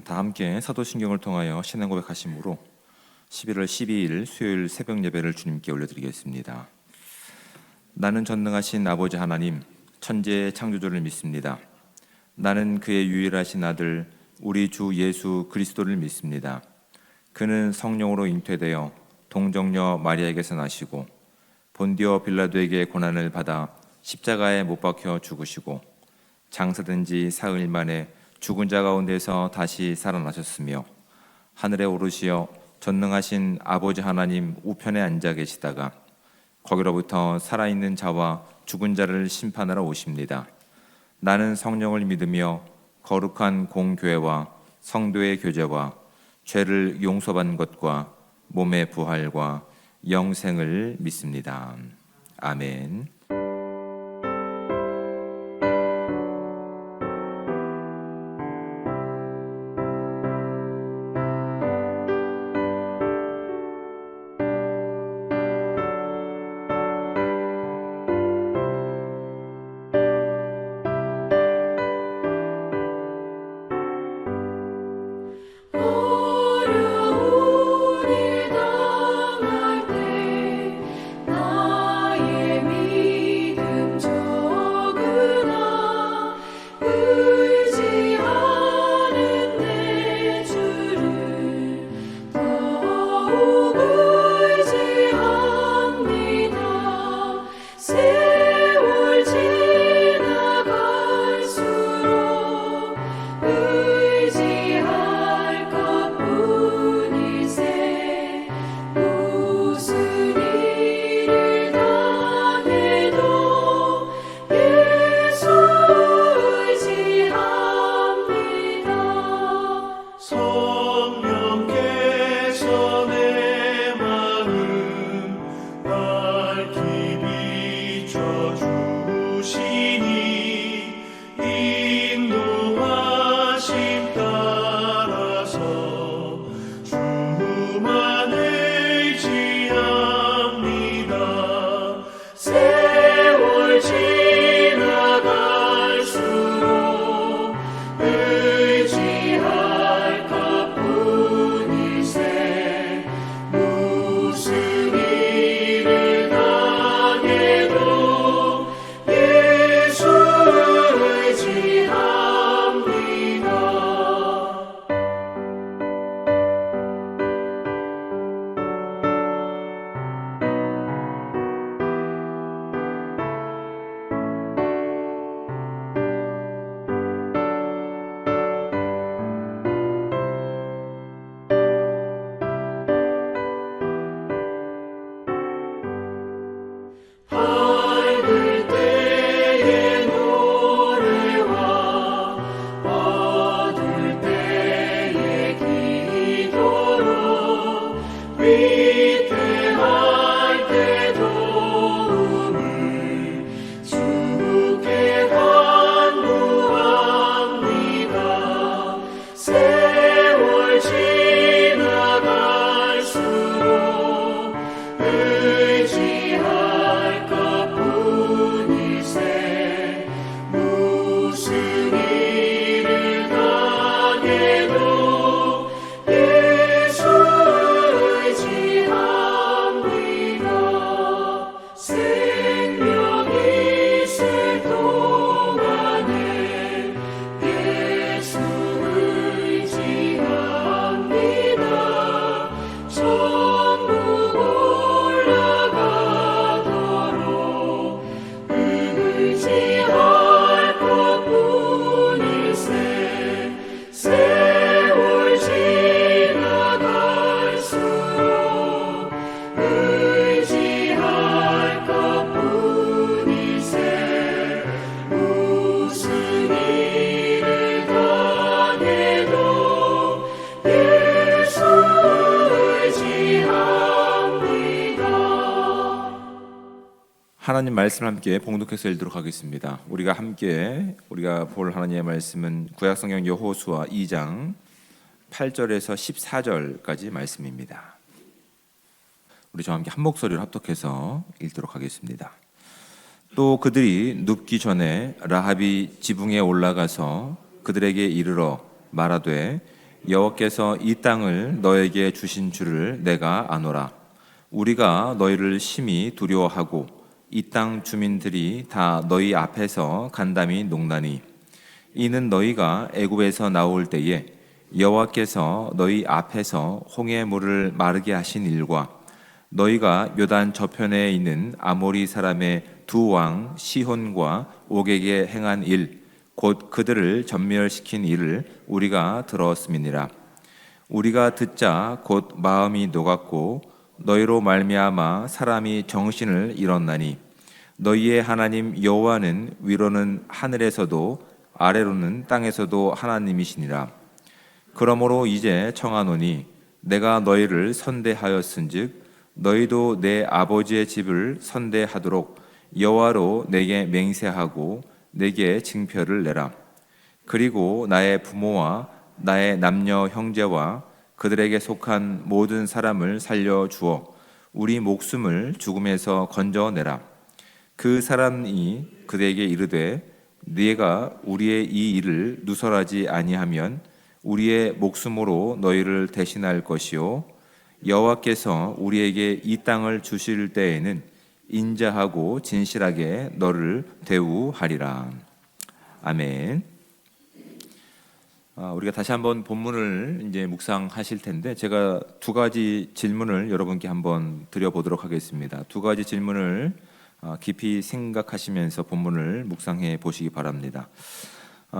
다 함께 사도신경을 통하여 신앙 고백하심으로 11월 12일 수요일 새벽 예배를 주님께 올려드리겠습니다. 나는 전능하신 아버지 하나님, 천지의 창조주를 믿습니다. 나는 그의 유일하신 아들 우리 주 예수 그리스도를 믿습니다. 그는 성령으로 잉태되어 동정녀 마리아에게서 나시고 본디오 빌라도에게 고난을 받아 십자가에 못 박혀 죽으시고 장사된 지 사흘 만에 죽은 자 가운데서 다시 살아나셨으며 하늘에 오르시어 전능하신 아버지 하나님 우편에 앉아 계시다가 거기로부터 살아있는 자와 죽은 자를 심판하러 오십니다. 나는 성령을 믿으며 거룩한 공교회와 성도의 교제와 죄를 용서받는 것과 몸의 부활과 영생을 믿습니다. 아멘. 하나님 말씀을 함께 봉독해서 읽도록 하겠습니다. 우리가 볼 하나님의 말씀은 구약성경 여호수아 2장 8절에서 14절까지 말씀입니다. 우리 저와 함께 한 목소리로 합독해서 읽도록 하겠습니다. 또 그들이 눕기 전에 라합이 지붕에 올라가서 그들에게 이르러 말하되 여호와께서 이 땅을 너에게 주신 줄을 내가 아노라. 우리가 너희를 심히 두려워하고 이 땅 주민들이 다 너희 앞에서 간담이 녹나니 이는 너희가 애굽에서 나올 때에 여호와께서 너희 앞에서 홍해 물을 마르게 하신 일과 너희가 요단 저편에 있는 아모리 사람의 두 왕 시혼과 옥에게 행한 일 곧 그들을 전멸시킨 일을 우리가 들었음이니라. 우리가 듣자 곧 마음이 녹았고 너희로 말미암아 사람이 정신을 잃었나니 너희의 하나님 여호와는 위로는 하늘에서도 아래로는 땅에서도 하나님이시니라. 그러므로 이제 청하노니 내가 너희를 선대하였은즉 너희도 내 아버지의 집을 선대하도록 여호와로 내게 맹세하고 내게 징표를 내라. 그리고 나의 부모와 나의 남녀 형제와 그들에게 속한 모든 사람을 살려 주어 우리 목숨을 죽음에서 건져내라. 그 사람이 그들에게 이르되 네가 우리의 이 일을 누설하지 아니하면 우리의 목숨으로 너희를 대신할 것이요 여호와께서 우리에게 이 땅을 주실 때에는 인자하고 진실하게 너를 대우하리라. 아멘. 우리가 다시 한번 본문을 이제 묵상하실 텐데 제가 두 가지 질문을 여러분께 한번 드려보도록 하겠습니다. 두 가지 질문을 깊이 생각하시면서 본문을 묵상해 보시기 바랍니다.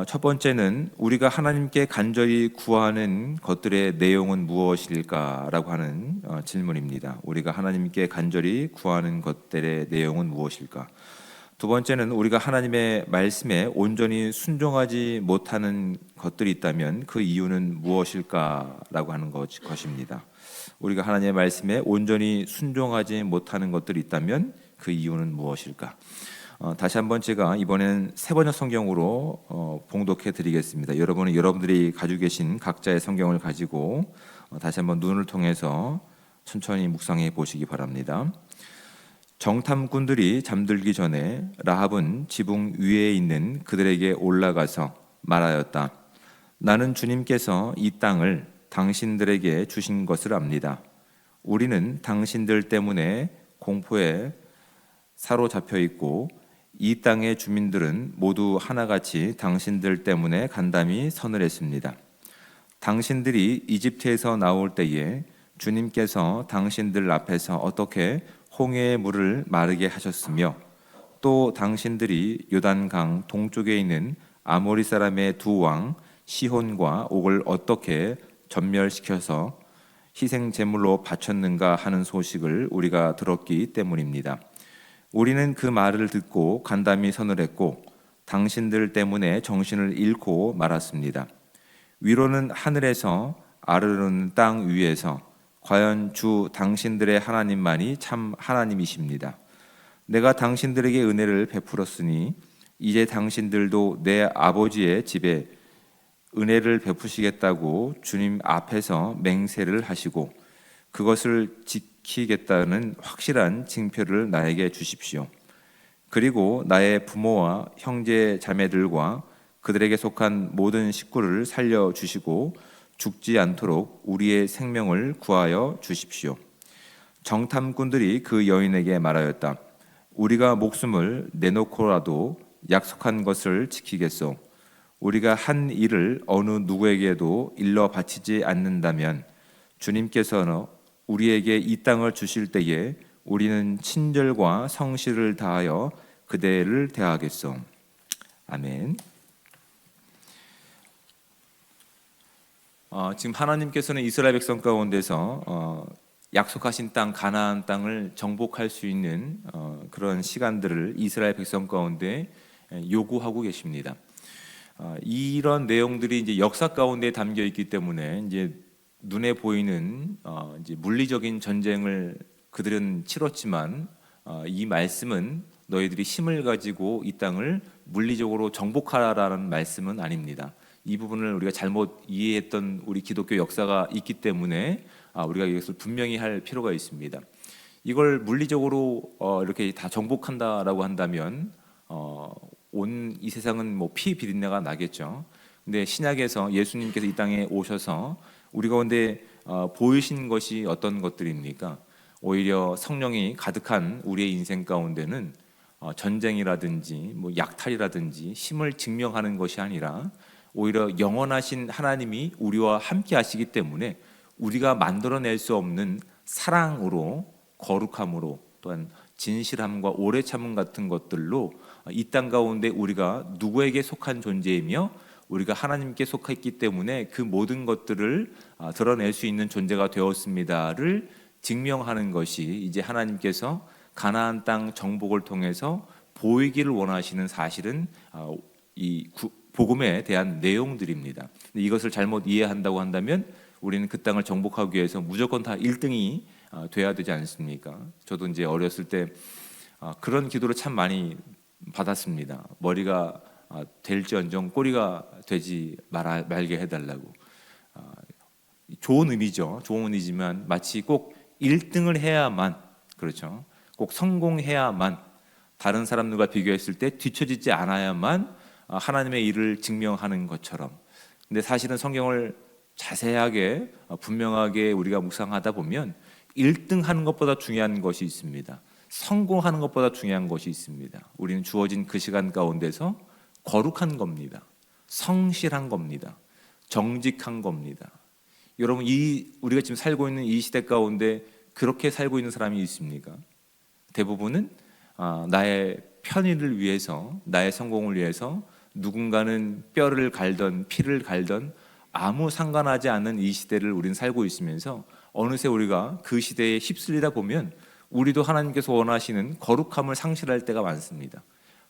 첫 번째는 우리가 하나님께 간절히 구하는 것들의 내용은 무엇일까라고 하는 질문입니다. 우리가 하나님께 간절히 구하는 것들의 내용은 무엇일까? 두 번째는 우리가 하나님의 말씀에 온전히 순종하지 못하는 것들이 있다면 그 이유는 무엇일까라고 하는 것입니다. 우리가 하나님의 말씀에 온전히 순종하지 못하는 것들이 있다면 그 이유는 무엇일까? 다시 한번 제가 이번엔 세 번역 성경으로 봉독해 드리겠습니다. 여러분은 여러분들이 가지고 계신 각자의 성경을 가지고 다시 한번 눈을 통해서 천천히 묵상해 보시기 바랍니다. 정탐꾼들이 잠들기 전에 라합은 지붕 위에 있는 그들에게 올라가서 말하였다. 나는 주님께서 이 땅을 당신들에게 주신 것을 압니다. 우리는 당신들 때문에 공포에 사로잡혀 있고 이 땅의 주민들은 모두 하나같이 당신들 때문에 간담이 서늘했습니다. 당신들이 이집트에서 나올 때에 주님께서 당신들 앞에서 어떻게 홍해의 물을 마르게 하셨으며 또 당신들이 요단강 동쪽에 있는 아모리 사람의 두 왕 시혼과 옥을 어떻게 전멸시켜서 희생 제물로 바쳤는가 하는 소식을 우리가 들었기 때문입니다. 우리는 그 말을 듣고 간담이 서늘했고 당신들 때문에 정신을 잃고 말았습니다. 위로는 하늘에서 아래로는 땅 위에서 과연 주 당신들의 하나님만이 참 하나님이십니다. 내가 당신들에게 은혜를 베풀었으니 이제 당신들도 내 아버지의 집에 은혜를 베푸시겠다고 주님 앞에서 맹세를 하시고 그것을 지키겠다는 확실한 징표를 나에게 주십시오. 그리고 나의 부모와 형제 자매들과 그들에게 속한 모든 식구를 살려주시고 죽지 않도록 우리의 생명을 구하여 주십시오. 정탐꾼들이 그 여인에게 말하였다. 우리가 목숨을 내놓고라도 약속한 것을 지키겠소. 우리가 한 일을 어느 누구에게도 일러 바치지 않는다면 주님께서는 우리에게 이 땅을 주실 때에 우리는 친절과 성실을 다하여 그대를 대하겠소. 아멘. 지금 하나님께서는 이스라엘 백성 가운데서 약속하신 땅 가나안 땅을 정복할 수 있는 그런 시간들을 이스라엘 백성 가운데 요구하고 계십니다. 이런 내용들이 이제 역사 가운데 담겨 있기 때문에 이제 눈에 보이는 이제 물리적인 전쟁을 그들은 치렀지만 이 말씀은 너희들이 힘을 가지고 이 땅을 물리적으로 정복하라라는 말씀은 아닙니다. 이 부분을 우리가 잘못 이해했던 우리 기독교 역사가 있기 때문에 우리가 이것을 분명히 할 필요가 있습니다. 이걸 물리적으로 이렇게 다 정복한다라고 한다면 온 이 세상은 뭐 피 비린내가 나겠죠. 근데 신약에서 예수님께서 이 땅에 오셔서 우리 가운데 보이신 것이 어떤 것들입니까? 오히려 성령이 가득한 우리의 인생 가운데는 전쟁이라든지 뭐 약탈이라든지 힘을 증명하는 것이 아니라 오히려 영원하신 하나님이 우리와 함께 하시기 때문에 우리가 만들어낼 수 없는 사랑으로, 거룩함으로, 또한 진실함과 오래 참음 같은 것들로 이 땅 가운데 우리가 누구에게 속한 존재이며 우리가 하나님께 속했기 때문에 그 모든 것들을 드러낼 수 있는 존재가 되었습니다를 증명하는 것이 이제 하나님께서 가나안 땅 정복을 통해서 보이기를 원하시는 사실은 이 복음에 대한 내용들입니다. 이것을 잘못 이해한다고 한다면 우리는 그 땅을 정복하기 위해서 무조건 다 1등이 돼야 되지 않습니까? 저도 이제 어렸을 때 그런 기도를 참 많이 받았습니다. 머리가 될지언정 꼬리가 되지 말게 해달라고. 좋은 의미죠. 좋은 의미지만 마치 꼭 1등을 해야만, 그렇죠, 꼭 성공해야만, 다른 사람들과 비교했을 때 뒤처지지 않아야만 하나님의 일을 증명하는 것처럼. 근데 사실은 성경을 자세하게 분명하게 우리가 묵상하다 보면 1등 하는 것보다 중요한 것이 있습니다. 성공하는 것보다 중요한 것이 있습니다. 우리는 주어진 그 시간 가운데서 거룩한 겁니다. 성실한 겁니다. 정직한 겁니다. 여러분, 우리가 지금 살고 있는 이 시대 가운데 그렇게 살고 있는 사람이 있습니까? 대부분은 나의 편의를 위해서, 나의 성공을 위해서 누군가는 뼈를 갈던 피를 갈던 아무 상관하지 않는 이 시대를 우리는 살고 있으면서 어느새 우리가 그 시대에 휩쓸리다 보면 우리도 하나님께서 원하시는 거룩함을 상실할 때가 많습니다.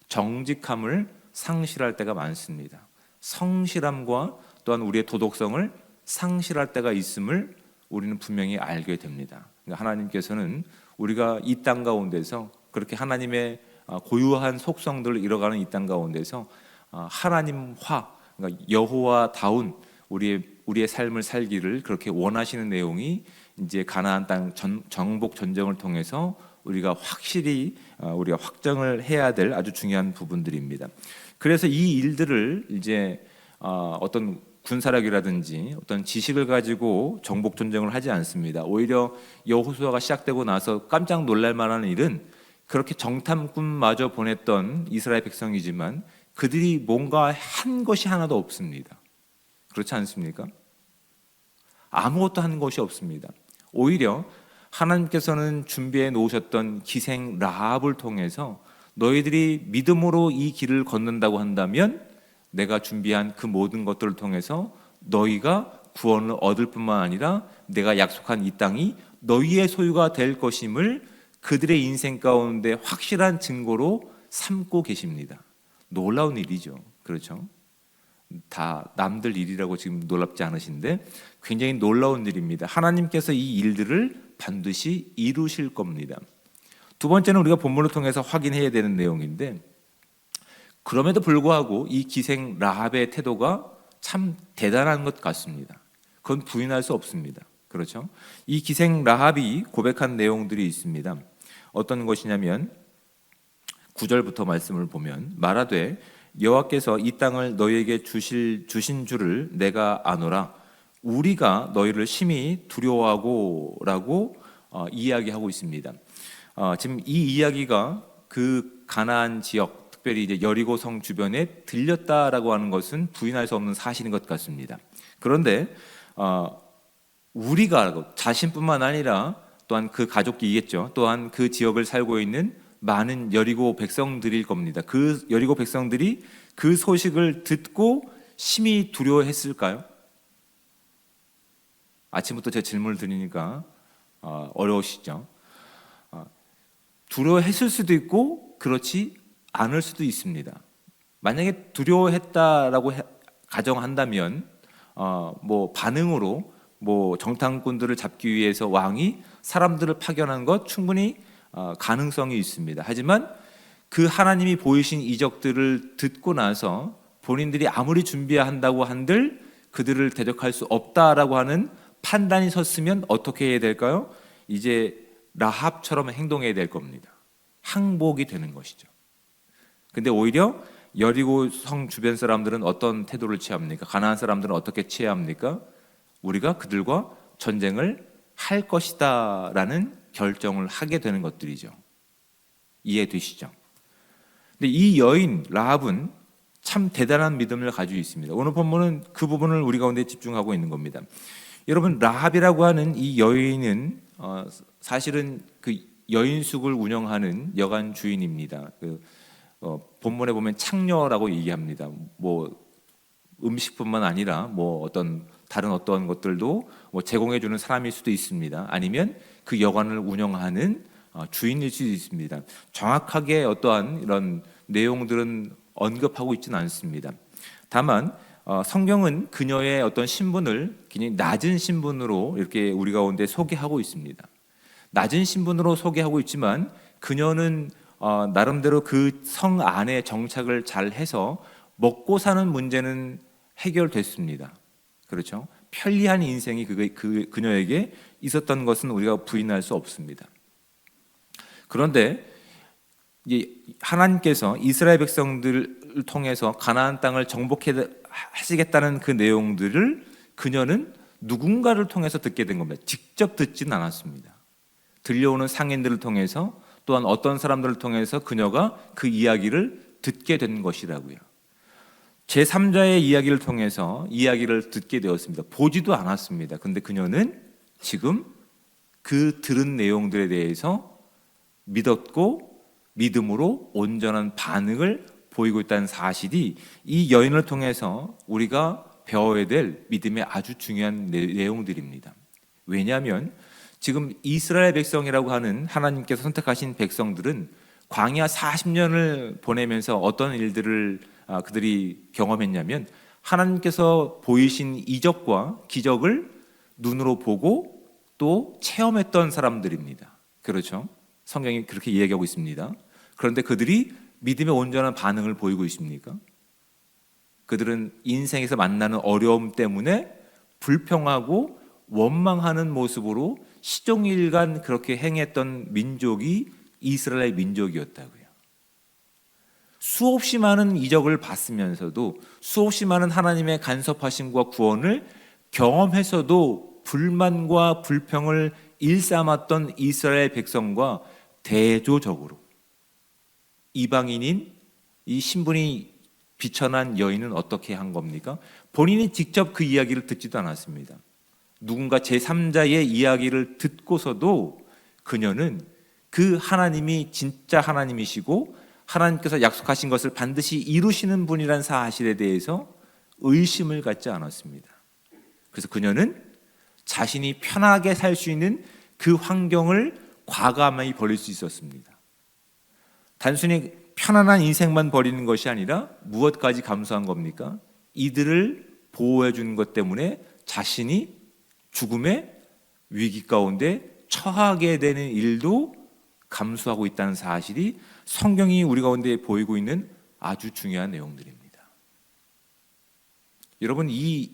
정직함을 상실할 때가 많습니다. 성실함과 또한 우리의 도덕성을 상실할 때가 있음을 우리는 분명히 알게 됩니다. 그러니까 하나님께서는 우리가 이 땅 가운데서 그렇게 하나님의 고유한 속성들을 이뤄가는 이 땅 가운데서 하나님화, 그러니까 여호와다운 우리의 삶을 살기를 그렇게 원하시는 내용이 이제 가나안 땅 정복 전쟁을 통해서 우리가 확실히 우리가 확정을 해야 될 아주 중요한 부분들입니다. 그래서 이 일들을 이제 어떤 군사력이라든지 어떤 지식을 가지고 정복 전쟁을 하지 않습니다. 오히려 여호수아가 시작되고 나서 깜짝 놀랄 만한 일은 그렇게 정탐꾼마저 보냈던 이스라엘 백성이지만 그들이 뭔가 한 것이 하나도 없습니다. 그렇지 않습니까? 아무것도 한 것이 없습니다. 오히려 하나님께서는 준비해 놓으셨던 기생 라합을 통해서 너희들이 믿음으로 이 길을 걷는다고 한다면 내가 준비한 그 모든 것들을 통해서 너희가 구원을 얻을 뿐만 아니라 내가 약속한 이 땅이 너희의 소유가 될 것임을 그들의 인생 가운데 확실한 증거로 삼고 계십니다. 놀라운 일이죠. 그렇죠? 다 남들 일이라고 지금 놀랍지 않으신데 굉장히 놀라운 일입니다. 하나님께서 이 일들을 반드시 이루실 겁니다. 두 번째는 우리가 본문을 통해서 확인해야 되는 내용인데, 그럼에도 불구하고 이 기생 라합의 태도가 참 대단한 것 같습니다. 그건 부인할 수 없습니다. 그렇죠? 이 기생 라합이 고백한 내용들이 있습니다. 어떤 것이냐면 9절부터 말씀을 보면 말하되 여호와께서 이 땅을 너희에게 주신 줄을 내가 아노라. 우리가 너희를 심히 두려워하고라고 이야기하고 있습니다. 지금 이 이야기가 그 가나안 지역, 특별히 이제 여리고성 주변에 들렸다라고 하는 것은 부인할 수 없는 사실인 것 같습니다. 그런데 우리가 자신뿐만 아니라 또한 그 가족이겠죠. 또한 그 지역을 살고 있는 많은 여리고 백성들일 겁니다. 그 여리고 백성들이 그 소식을 듣고 심히 두려워했을까요? 아침부터 제 질문을 드리니까 어려우시죠? 두려워했을 수도 있고 그렇지 않을 수도 있습니다. 만약에 두려워했다라고 가정한다면 뭐 반응으로 뭐 정탐꾼들을 잡기 위해서 왕이 사람들을 파견한 것 충분히 가능성이 있습니다. 하지만 그 하나님이 보이신 이적들을 듣고 나서 본인들이 아무리 준비한다고 한들 그들을 대적할 수 없다라고 하는 판단이 섰으면 어떻게 해야 될까요? 이제 라합처럼 행동해야 될 겁니다. 항복이 되는 것이죠. 근데 오히려 여리고 성 주변 사람들은 어떤 태도를 취합니까? 가나안 사람들은 어떻게 취합니까? 우리가 그들과 전쟁을 할 것이다라는 결정을 하게 되는 것들이죠. 이해되시죠? 근데 이 여인 라합은 참 대단한 믿음을 가지고 있습니다. 오늘 본문은 그 부분을 우리 가운데 집중하고 있는 겁니다. 여러분, 라합이라고 하는 이 여인은 사실은 그 여인숙을 운영하는 여관 주인입니다. 본문에 보면 창녀라고 얘기합니다. 뭐 음식뿐만 아니라 뭐 어떤 다른 어떤 것들도 뭐 제공해주는 사람일 수도 있습니다. 아니면 그 여관을 운영하는 주인일 수도 있습니다. 정확하게 어떠한 이런 내용들은 언급하고 있지는 않습니다. 다만 성경은 그녀의 어떤 신분을 굉장히 낮은 신분으로 이렇게 우리 가운데 소개하고 있습니다. 낮은 신분으로 소개하고 있지만 그녀는 나름대로 그 성 안에 정착을 잘 해서 먹고 사는 문제는 해결됐습니다. 그렇죠? 편리한 인생이 그녀에게 있었던 것은 우리가 부인할 수 없습니다. 그런데 하나님께서 이스라엘 백성들을 통해서 가나안 땅을 정복하시겠다는 그 내용들을 그녀는 누군가를 통해서 듣게 된 겁니다. 직접 듣지는 않았습니다. 들려오는 상인들을 통해서 또한 어떤 사람들을 통해서 그녀가 그 이야기를 듣게 된 것이라고요. 제3자의 이야기를 통해서 이야기를 듣게 되었습니다. 보지도 않았습니다. 근데 그녀는 지금 그 들은 내용들에 대해서 믿었고 믿음으로 온전한 반응을 보이고 있다는 사실이 이 여인을 통해서 우리가 배워야 될 믿음의 아주 중요한 내용들입니다. 왜냐하면 지금 이스라엘 백성이라고 하는 하나님께서 선택하신 백성들은 광야 40년을 보내면서 어떤 일들을 그들이 경험했냐면 하나님께서 보이신 이적과 기적을 눈으로 보고 또 체험했던 사람들입니다. 그렇죠? 성경이 그렇게 이야기하고 있습니다. 그런데 그들이 믿음의 온전한 반응을 보이고 있습니까? 그들은 인생에서 만나는 어려움 때문에 불평하고 원망하는 모습으로 시종일관 그렇게 행했던 민족이 이스라엘 민족이었다고요. 수없이 많은 이적을 봤으면서도 수없이 많은 하나님의 간섭하심과 구원을 경험해서도 불만과 불평을 일삼았던 이스라엘 백성과 대조적으로 이방인인 이 신분이 비천한 여인은 어떻게 한 겁니까? 본인이 직접 그 이야기를 듣지도 않았습니다. 누군가 제3자의 이야기를 듣고서도 그녀는 그 하나님이 진짜 하나님이시고 하나님께서 약속하신 것을 반드시 이루시는 분이란 사실에 대해서 의심을 갖지 않았습니다. 그래서 그녀는 자신이 편하게 살 수 있는 그 환경을 과감히 버릴 수 있었습니다. 단순히 편안한 인생만 버리는 것이 아니라 무엇까지 감수한 겁니까? 이들을 보호해 주는 것 때문에 자신이 죽음의 위기 가운데 처하게 되는 일도 감수하고 있다는 사실이 성경이 우리 가운데 보이고 있는 아주 중요한 내용들입니다. 여러분, 이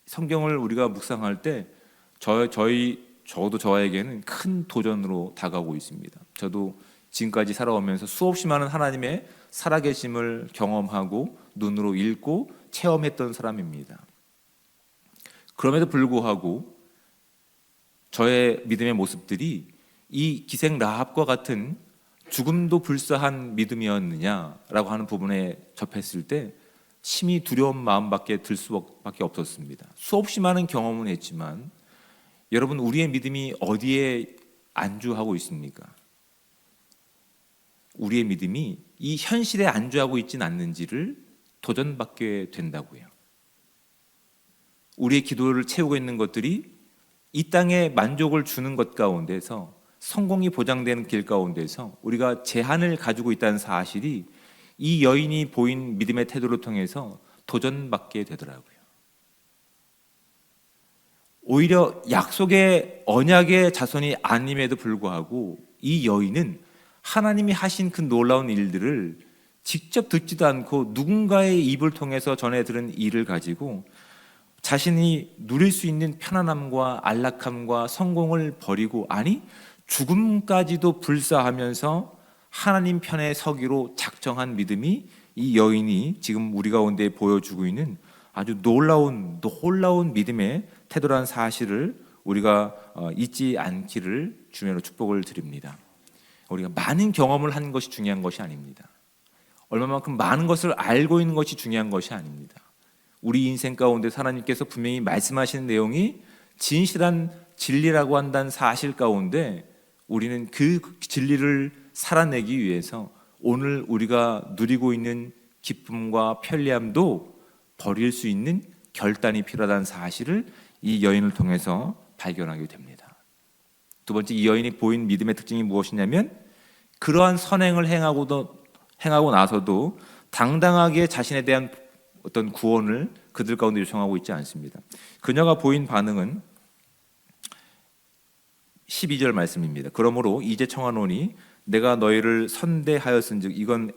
성경을 우리가 묵상할 때 저도 저에게는 큰 도전으로 다가오고 있습니다. 저도 지금까지 살아오면서 수없이 많은 하나님의 살아계심을 경험하고 눈으로 읽고 체험했던 사람입니다. 그럼에도 불구하고 저의 믿음의 모습들이 이 기생 라합과 같은 죽음도 불사한 믿음이었느냐라고 하는 부분에 접했을 때 심히 두려운 마음밖에 들 수밖에 없었습니다. 수없이 많은 경험은 했지만 여러분, 우리의 믿음이 어디에 안주하고 있습니까? 우리의 믿음이 이 현실에 안주하고 있지는 않는지를 도전받게 된다고요. 우리의 기도를 채우고 있는 것들이 이 땅에 만족을 주는 것 가운데서 성공이 보장되는 길 가운데서 우리가 제한을 가지고 있다는 사실이 이 여인이 보인 믿음의 태도를 통해서 도전받게 되더라고요. 오히려 약속의 언약의 자손이 아님에도 불구하고 이 여인은 하나님이 하신 그 놀라운 일들을 직접 듣지도 않고 누군가의 입을 통해서 전해 들은 일을 가지고 자신이 누릴 수 있는 편안함과 안락함과 성공을 버리고, 아니 죽음까지도 불사하면서 하나님 편에 서기로 작정한 믿음이 이 여인이 지금 우리 가운데 보여주고 있는 아주 놀라운 믿음의 태도라는 사실을 우리가 잊지 않기를 주님으로 축복을 드립니다. 우리가 많은 경험을 한 것이 중요한 것이 아닙니다. 얼마만큼 많은 것을 알고 있는 것이 중요한 것이 아닙니다. 우리 인생 가운데 하나님께서 분명히 말씀하시는 내용이 진실한 진리라고 한다는 사실 가운데 우리는 그 진리를 살아내기 위해서 오늘 우리가 누리고 있는 기쁨과 편리함도 버릴 수 있는 결단이 필요하다는 사실을 이 여인을 통해서 발견하게 됩니다. 두 번째, 이 여인이 보인 믿음의 특징이 무엇이냐면 그러한 선행을 행하고 나서도 당당하게 자신에 대한 어떤 구원을 그들 가운데 요청하고 있지 않습니다. 그녀가 보인 반응은 12절 말씀입니다. 그러므로 이제 청하노니 내가 너희를 선대하였은즉, 이건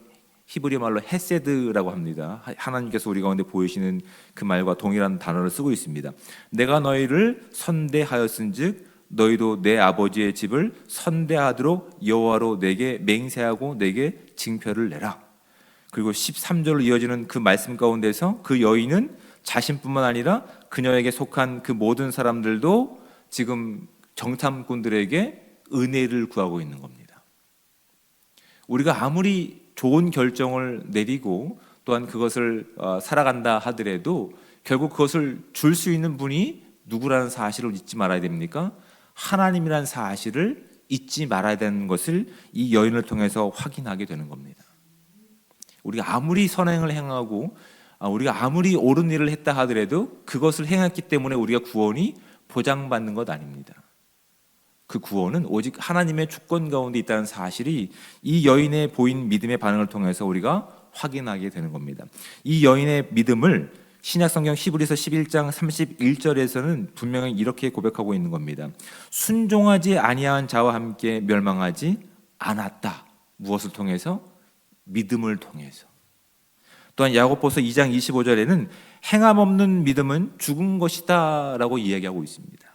히브리 말로 헤세드라고 합니다. 하나님께서 우리 가운데 보이시는 그 말과 동일한 단어를 쓰고 있습니다. 내가 너희를 선대하였은즉 너희도 내 아버지의 집을 선대하도록 여호와로 내게 맹세하고 내게 징표를 내라. 그리고 13절로 이어지는 그 말씀 가운데서 그 여인은 자신뿐만 아니라 그녀에게 속한 그 모든 사람들도 지금 정탐꾼들에게 은혜를 구하고 있는 겁니다. 우리가 아무리 좋은 결정을 내리고 또한 그것을 살아간다 하더라도 결국 그것을 줄 수 있는 분이 누구라는 사실을 잊지 말아야 됩니까? 하나님이라는 사실을 잊지 말아야 되는 것을 이 여인을 통해서 확인하게 되는 겁니다. 우리가 아무리 선행을 행하고 우리가 아무리 옳은 일을 했다 하더라도 그것을 행했기 때문에 우리가 구원이 보장받는 것 아닙니다. 그 구원은 오직 하나님의 주권 가운데 있다는 사실이 이 여인의 보인 믿음의 반응을 통해서 우리가 확인하게 되는 겁니다. 이 여인의 믿음을 신약성경 히브리서 11장 31절에서는 분명히 이렇게 고백하고 있는 겁니다. 순종하지 아니한 자와 함께 멸망하지 않았다. 무엇을 통해서? 믿음을 통해서. 또한 야고보서 2장 25절에는 행함 없는 믿음은 죽은 것이다 라고 이야기하고 있습니다.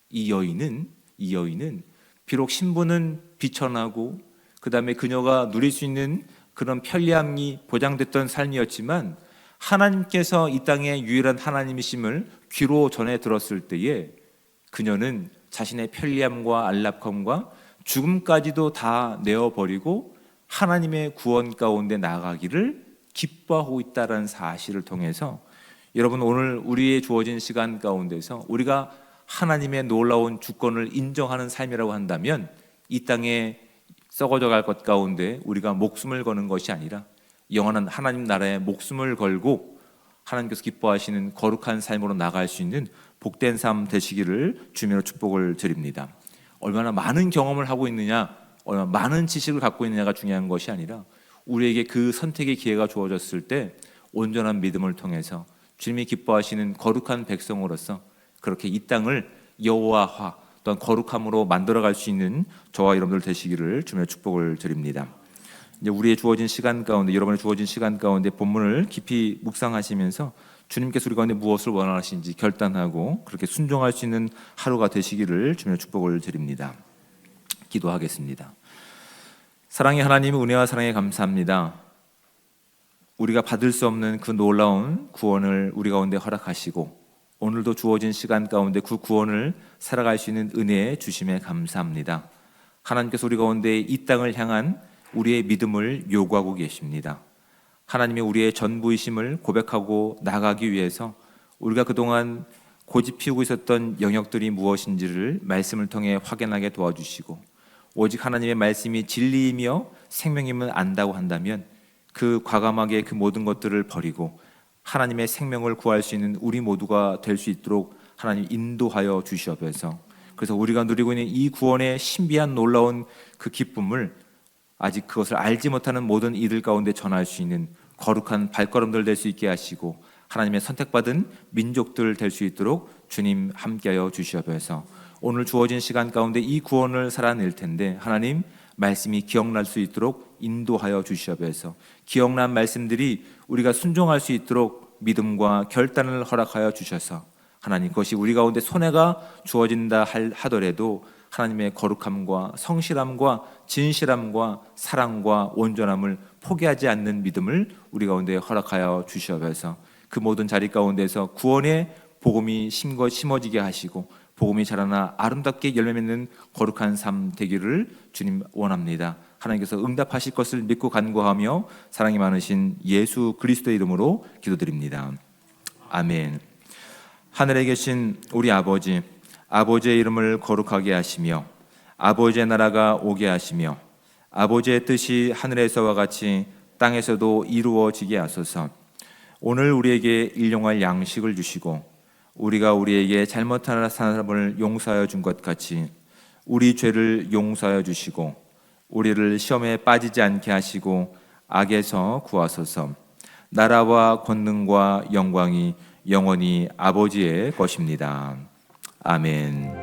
이 여인은 비록 신분은 비천하고 그 다음에 그녀가 누릴 수 있는 그런 편리함이 보장됐던 삶이었지만 하나님께서 이 땅의 유일한 하나님이심을 귀로 전해 들었을 때에 그녀는 자신의 편리함과 안락함과 죽음까지도 다 내어버리고 하나님의 구원 가운데 나아가기를 기뻐하고 있다는 사실을 통해서 여러분, 오늘 우리의 주어진 시간 가운데서 우리가 하나님의 놀라운 주권을 인정하는 삶이라고 한다면 이 땅에 썩어져 갈 것 가운데 우리가 목숨을 거는 것이 아니라 영원한 하나님 나라에 목숨을 걸고 하나님께서 기뻐하시는 거룩한 삶으로 나갈 수 있는 복된 삶 되시기를 주님으로 축복을 드립니다. 얼마나 많은 경험을 하고 있느냐, 얼마나 많은 지식을 갖고 있느냐가 중요한 것이 아니라 우리에게 그 선택의 기회가 주어졌을 때 온전한 믿음을 통해서 주님이 기뻐하시는 거룩한 백성으로서 그렇게 이 땅을 여호와화 또한 거룩함으로 만들어갈 수 있는 저와 여러분들 되시기를 주님의 축복을 드립니다. 이제 우리의 주어진 시간 가운데, 여러분의 주어진 시간 가운데 본문을 깊이 묵상하시면서 주님께서 우리 가운데 무엇을 원하시는지 결단하고 그렇게 순종할 수 있는 하루가 되시기를 주님의 축복을 드립니다. 기도하겠습니다. 사랑의 하나님, 은혜와 사랑에 감사합니다. 우리가 받을 수 없는 그 놀라운 구원을 우리 가운데 허락하시고 오늘도 주어진 시간 가운데 그 구원을 살아갈 수 있는 은혜 주심에 감사합니다. 하나님께서 우리 가운데 이 땅을 향한 우리의 믿음을 요구하고 계십니다. 하나님의 우리의 전부이심을 고백하고 나가기 위해서 우리가 그동안 고집 피우고 있었던 영역들이 무엇인지를 말씀을 통해 확인하게 도와주시고 오직 하나님의 말씀이 진리이며 생명임을 안다고 한다면 그 과감하게 그 모든 것들을 버리고 하나님의 생명을 구할 수 있는 우리 모두가 될 수 있도록 하나님 인도하여 주시옵소서. 그래서 우리가 누리고 있는 이 구원의 신비한 놀라운 그 기쁨을 아직 그것을 알지 못하는 모든 이들 가운데 전할 수 있는 거룩한 발걸음들 될 수 있게 하시고 하나님의 선택받은 민족들 될 수 있도록 주님 함께하여 주시옵소서. 오늘 주어진 시간 가운데 이 구원을 살아낼 텐데 하나님 말씀이 기억날 수 있도록 인도하여 주시옵소서. 기억난 말씀들이 우리가 순종할 수 있도록 믿음과 결단을 허락하여 주셔서 하나님 그것이 우리 가운데 손해가 주어진다 하더라도 하나님의 거룩함과 성실함과 진실함과 사랑과 온전함을 포기하지 않는 믿음을 우리 가운데 허락하여 주시옵소서. 그 모든 자리 가운데서 구원의 복음이 심어지게 하시고 복음이 자라나 아름답게 열매 맺는 거룩한 삶 되기를 주님 원합니다. 하나님께서 응답하실 것을 믿고 간구하며 사랑이 많으신 예수 그리스도의 이름으로 기도드립니다. 아멘. 하늘에 계신 우리 아버지, 아버지의 이름을 거룩하게 하시며 아버지의 나라가 오게 하시며 아버지의 뜻이 하늘에서와 같이 땅에서도 이루어지게 하소서. 오늘 우리에게 일용할 양식을 주시고 우리가 우리에게 잘못하는 사람을 용서하여 준 것 같이 우리 죄를 용서하여 주시고 우리를 시험에 빠지지 않게 하시고 악에서 구하소서. 나라와 권능과 영광이 영원히 아버지의 것입니다. 아멘.